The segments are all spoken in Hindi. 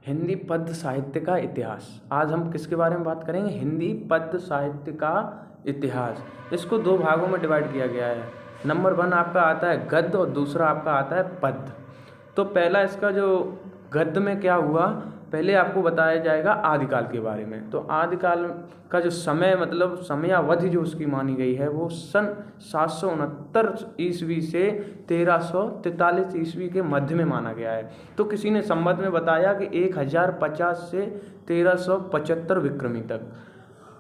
हिंदी पद्य साहित्य का इतिहास। आज हम किसके बारे में बात करेंगे? हिंदी पद्य साहित्य का इतिहास। इसको दो भागों में डिवाइड किया गया है। नंबर 1 आपका आता है गद्य और दूसरा आपका आता है पद्य। तो पहला इसका जो गद्य में क्या हुआ, पहले आपको बताया जाएगा आदिकाल के बारे में। तो आदिकाल का जो समय मतलब समयावधि जो उसकी मानी गई है वो सन 769 ईस्वी से 1343 ईस्वी के मध्य में माना गया है। तो किसी ने संवत में बताया कि 1050 से 1375 विक्रमी तक।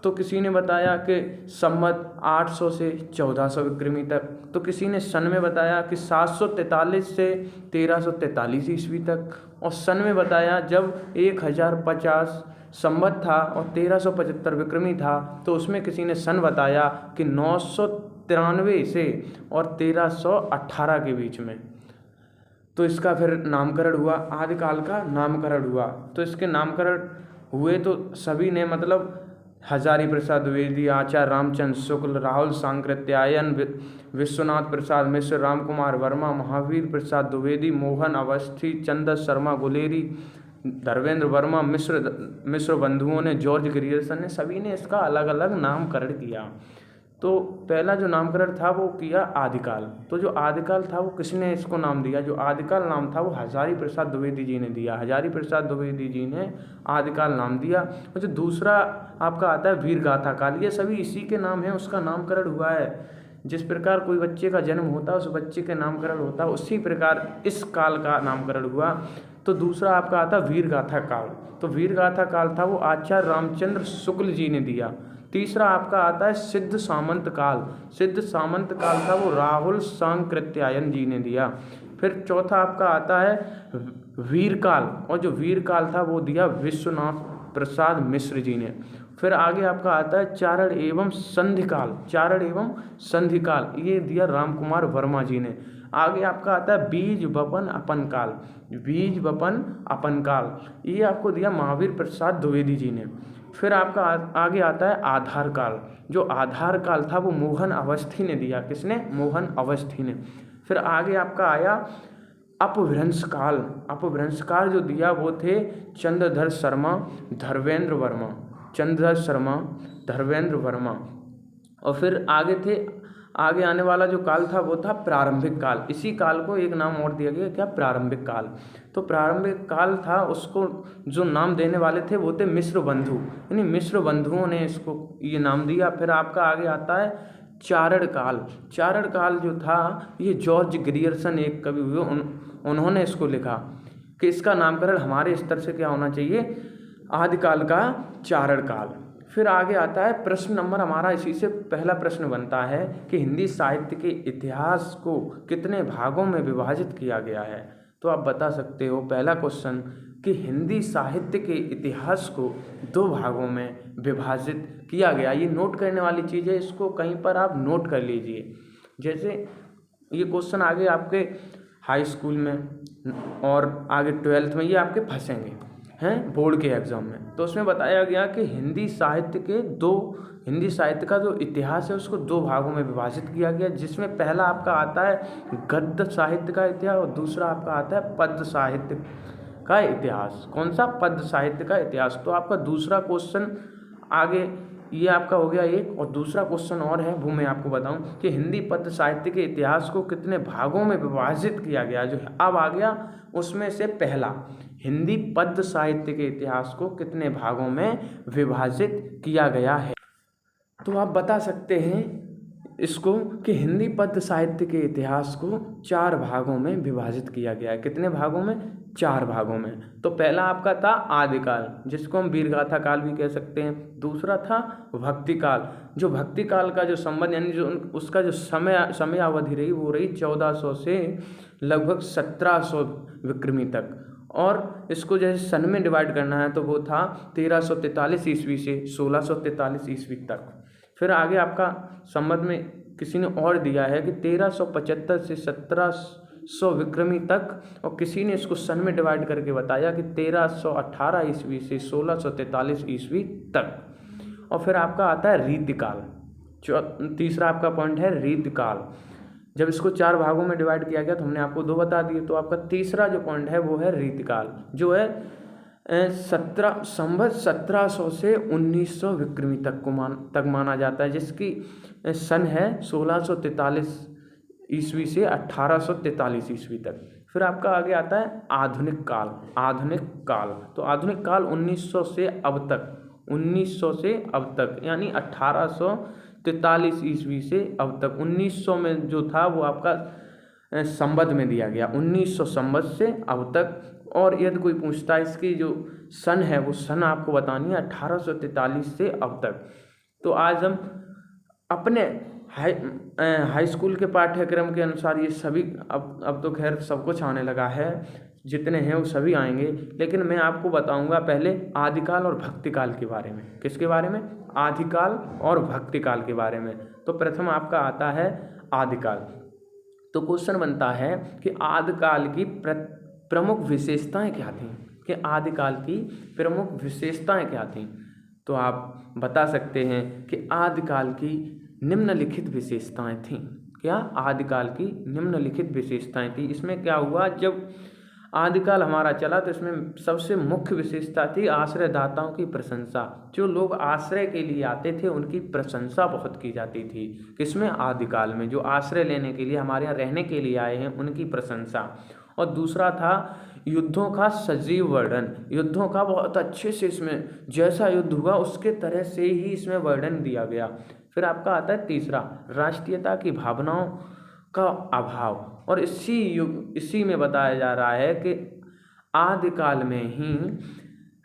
तो किसी ने बताया कि संवत 800 से 1400 विक्रमी तक। तो किसी ने सन में बताया कि 743 से 1343 ईस्वी तक। और सन में बताया जब 1050 संवत था और 1375 विक्रमी था, तो उसमें किसी ने सन बताया कि 993 से और 1318 के बीच में। तो इसका फिर नामकरण हुआ, आदिकाल का नामकरण हुआ। तो इसके नामकरण हुए तो सभी ने मतलब हजारी प्रसाद द्विवेदी, आचार्य रामचंद्र शुक्ल, राहुल सांकृत्यायन, विश्वनाथ प्रसाद मिश्र, राम कुमार वर्मा, महावीर प्रसाद द्विवेदी, मोहन अवस्थी, चंद्र शर्मा गुलेरी, धर्मेंद्र वर्मा, मिश्र बंधुओं ने, जॉर्ज ग्रियर्सन ने, सभी ने इसका अलग अलग नामकरण किया। तो पहला जो नामकरण था वो किया आदिकाल। तो जो आदिकाल था वो किसने इसको नाम दिया? जो आदिकाल नाम था वो हजारी प्रसाद द्विवेदी जी ने दिया। हजारी प्रसाद द्विवेदी जी ने आदिकाल नाम दिया। और जो दूसरा आपका आता है वीर गाथा काल, ये सभी इसी के नाम है, उसका नामकरण हुआ है। जिस प्रकार कोई बच्चे का जन्म होता है उस बच्चे के नामकरण होता है, उसी प्रकार इस काल का नामकरण हुआ। तो दूसरा आपका आता है वीर गाथा काल। तो वीर गाथा काल था वो आचार्य रामचंद्र शुक्ल जी ने दिया। तीसरा आपका आता है सिद्ध सामंत काल। सिद्ध सामंत काल था वो राहुल सांकृत्यायन जी ने दिया। फिर चौथा आपका आता है वीर काल, और जो वीर काल था वो दिया विश्वनाथ प्रसाद मिश्र जी ने। फिर आगे आपका आता है चारण एवं संधि काल। चारण एवं संधि काल ये दिया राम कुमार वर्मा जी ने। आगे आपका आता है बीज वपन अपन काल। बीज वपन अपन काल ये आपको दिया महावीर प्रसाद द्विवेदी जी ने। फिर आपका आगे आता है आधार काल। जो आधार काल था वो मोहन अवस्थी ने दिया। किसने? मोहन अवस्थी ने। फिर आगे आपका आया अपभ्रंश काल। अपभ्रंश काल जो दिया वो थे चंद्रधर शर्मा, धर्मेंद्र वर्मा। चंद्रधर शर्मा, धर्मेंद्र वर्मा। और फिर आगे आने वाला जो काल था वो था प्रारंभिक काल। इसी काल को एक नाम और दिया गया, क्या? प्रारंभिक काल। तो प्रारंभिक काल था, उसको जो नाम देने वाले थे वो थे मिश्र बंधु, यानी मिश्र बंधुओं ने इसको ये नाम दिया। फिर आपका आगे आता है चारण काल। चारण काल जो था ये जॉर्ज ग्रियर्सन एक कवि हुए, उन्होंने इसको लिखा कि इसका नामकरण हमारे स्तर से क्या होना चाहिए? आदिकाल का चारण काल। फिर आगे आता है प्रश्न नंबर हमारा, इसी से पहला प्रश्न बनता है कि हिंदी साहित्य के इतिहास को कितने भागों में विभाजित किया गया है। तो आप बता सकते हो पहला क्वेश्चन कि हिंदी साहित्य के इतिहास को 2 भागों में विभाजित किया गया। ये नोट करने वाली चीज़ है, इसको कहीं पर आप नोट कर लीजिए। जैसे ये क्वेश्चन आगे आपके हाई स्कूल में और आगे 12th में ये आपके फंसेंगे हैं बोर्ड के एग्जाम में। तो उसमें बताया गया कि हिंदी साहित्य का जो इतिहास है उसको 2 भागों में विभाजित किया गया, जिसमें पहला आपका आता है गद्य साहित्य का इतिहास और दूसरा आपका आता है पद्य साहित्य का इतिहास। कौन सा? पद्य साहित्य का इतिहास। तो आपका दूसरा क्वेश्चन आगे ये आपका हो गया एक, और दूसरा क्वेश्चन और है वो मैं आपको बताऊं कि हिंदी पद्य साहित्य के इतिहास को कितने भागों में विभाजित किया गया। जो अब आ गया उसमें से पहला, हिंदी पद्य साहित्य के इतिहास को कितने भागों में विभाजित किया गया है। तो आप बता सकते हैं इसको कि हिंदी पद्य साहित्य के इतिहास को 4 भागों में विभाजित किया गया है। कितने भागों में? 4 भागों में। तो पहला आपका था आदिकाल, जिसको हम वीरगाथा काल भी कह सकते हैं। दूसरा था भक्ति काल। जो भक्ति काल का जो संबंध यानी जो उसका जो समयावधि रही वो रही 1400 से लगभग 1700 विक्रमी तक। और इसको जैसे सन में डिवाइड करना है तो वो था 1343 ईस्वी से 1643 ईस्वी तक। फिर आगे आपका संबंध में किसी ने और दिया है कि 1375 से 1700 विक्रमी तक, और किसी ने इसको सन में डिवाइड करके बताया कि 1318 ईस्वी से 1643 ईस्वी तक। और फिर आपका आता है रीतिकाल। तीसरा आपका पॉइंट है रीतिकाल। जब इसको 4 भागों में डिवाइड किया गया तो हमने आपको 2 बता दिए। तो आपका तीसरा जो पॉइंट है वो है रीतिकाल, जो है संवत 1700 से 1900 विक्रमी तक माना जाता है, जिसकी सन है 1643 ईस्वी से 1843 ईस्वी तक। फिर आपका आगे आता है आधुनिक काल। आधुनिक काल, तो आधुनिक काल 1900 से अब तक, 1900 से अब तक यानी 1843 ईस्वी से अब तक। 1900 में जो था वो आपका संवत में दिया गया, 1900 संवत से अब तक। और यदि कोई पूछता है इसकी जो सन है वो सन आपको बतानी है 1843 से अब तक। तो आज हम अपने हाई स्कूल के पाठ्यक्रम के अनुसार ये सभी अब तो खैर सब कुछ आने लगा है, जितने हैं वो सभी आएंगे, लेकिन मैं आपको बताऊंगा पहले आदिकाल और भक्तिकाल के बारे में। किसके बारे में? आदिकाल और भक्तिकाल के बारे में। तो प्रथम आपका आता है आदिकाल। तो क्वेश्चन बनता है कि आदिकाल की प्रमुख विशेषताएं क्या थीं, कि आदिकाल की प्रमुख विशेषताएं क्या थीं। तो आप बता सकते हैं कि आदिकाल की निम्नलिखित विशेषताएं थीं। क्या? आदिकाल की निम्नलिखित विशेषताएं थी। इसमें क्या हुआ, जब आदिकाल हमारा चला तो इसमें सबसे मुख्य विशेषता थी आश्रयदाताओं की प्रशंसा। जो लोग आश्रय के लिए आते थे उनकी प्रशंसा बहुत की जाती थी। किसमें? आदिकाल में। जो आश्रय लेने के लिए, हमारे यहाँ रहने के लिए आए हैं, उनकी प्रशंसा। और दूसरा था युद्धों का सजीव वर्णन। युद्धों का बहुत अच्छे से, इसमें जैसा युद्ध हुआ उसके तरह से ही इसमें वर्णन दिया गया। फिर आपका आता है तीसरा, राष्ट्रीयता की भावनाओं का अभाव। और इसी में बताया जा रहा है कि आदिकाल में ही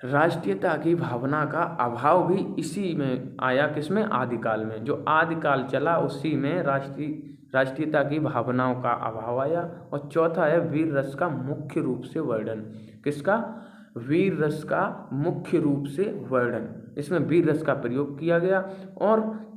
राष्ट्रीयता की भावना का अभाव भी इसी में आया। किसमें? आदिकाल में। जो आदिकाल चला उसी में राष्ट्रीयता की भावनाओं का अभाव आया। और चौथा है वीर रस का मुख्य रूप से वर्णन। किसका? वीर रस का मुख्य रूप से वर्णन। इसमें वीर रस का प्रयोग किया गया। और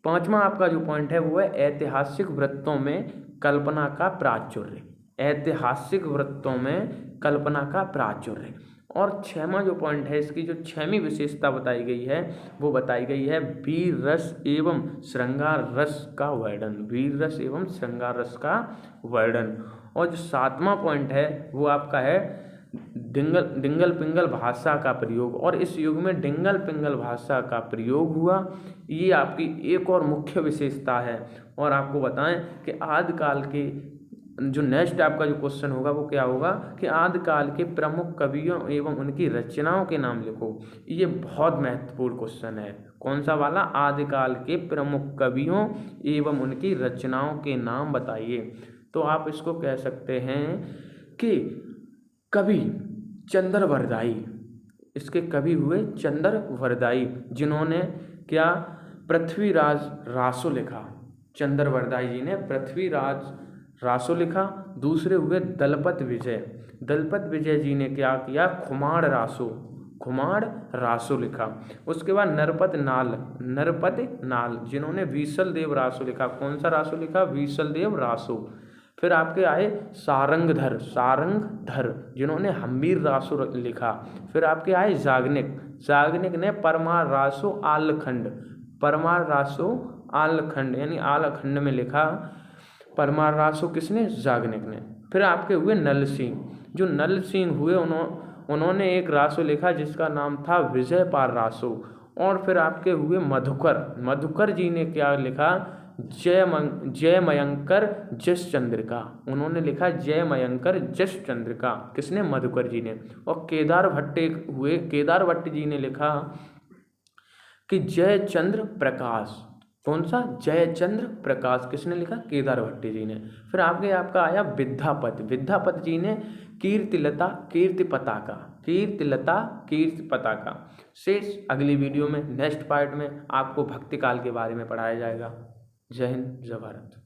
पांचवा आपका जो पॉइंट है वो है ऐतिहासिक वृत्तों में कल्पना का प्राचुर्य। ऐतिहासिक वृत्तों में कल्पना का प्राचुर्य। और छठवां जो पॉइंट है, इसकी जो छठवीं विशेषता बताई गई है वो बताई गई है वीर रस एवं श्रृंगार रस का वर्णन। वीर रस एवं श्रृंगार रस का वर्णन। और जो सातवां पॉइंट है वो आपका है डिंगल पिंगल भाषा का प्रयोग। और इस युग में डिंगल पिंगल भाषा का प्रयोग हुआ। ये आपकी एक और मुख्य विशेषता है। और आपको बताएं कि आदिकाल के जो नेक्स्ट आपका जो क्वेश्चन होगा वो क्या होगा कि आदिकाल के प्रमुख कवियों एवं उनकी रचनाओं के नाम लिखो। ये बहुत महत्वपूर्ण क्वेश्चन है। कौन सा वाला? आदिकाल के प्रमुख कवियों एवं उनकी रचनाओं के नाम बताइए। तो आप इसको कह सकते हैं कि कवि चंद्रवरदाई। इसके कवि हुए चंद्रवरदाई, जिन्होंने क्या? पृथ्वीराज रासो लिखा। चंद्रवरदाई जी ने पृथ्वीराज रासो लिखा। दूसरे हुए दलपत विजय। दलपत विजय जी ने क्या किया? खुमार रासो लिखा। उसके बाद नरपत नाल जिन्होंने वीसल देव रासो लिखा। कौन सा रासो लिखा? वीसल देव रासो। फिर आपके आए सारंगधर जिन्होंने हम्बीर रासो लिखा। फिर आपके आए जागनिक ने परमार रासो आलखंड यानी आलखंड में लिखा। परमार रासो किसने? जागनिक ने। फिर आपके हुए नल सिंह। जो नल सिंह हुए उन्होंने एक रासो लिखा जिसका नाम था विजय पार रासो। और फिर आपके हुए मधुकर जी ने क्या लिखा? जय मयंकर जस चंद्रिका। उन्होंने लिखा जय मयंकर जस चंद्रिका। किसने? मधुकर जी ने। और केदार भट्ट जी ने लिखा कि जय चंद्र प्रकाश। कौन सा? जय चंद्र प्रकाश। किसने लिखा? केदार भट्ट जी ने। फिर आगे आपका आया विद्यापति जी ने कीर्ति पताका। शेष अगली वीडियो में नेक्स्ट पार्ट में आपको भक्तिकाल के बारे में पढ़ाया जाएगा। जय हिंद, जय भारत।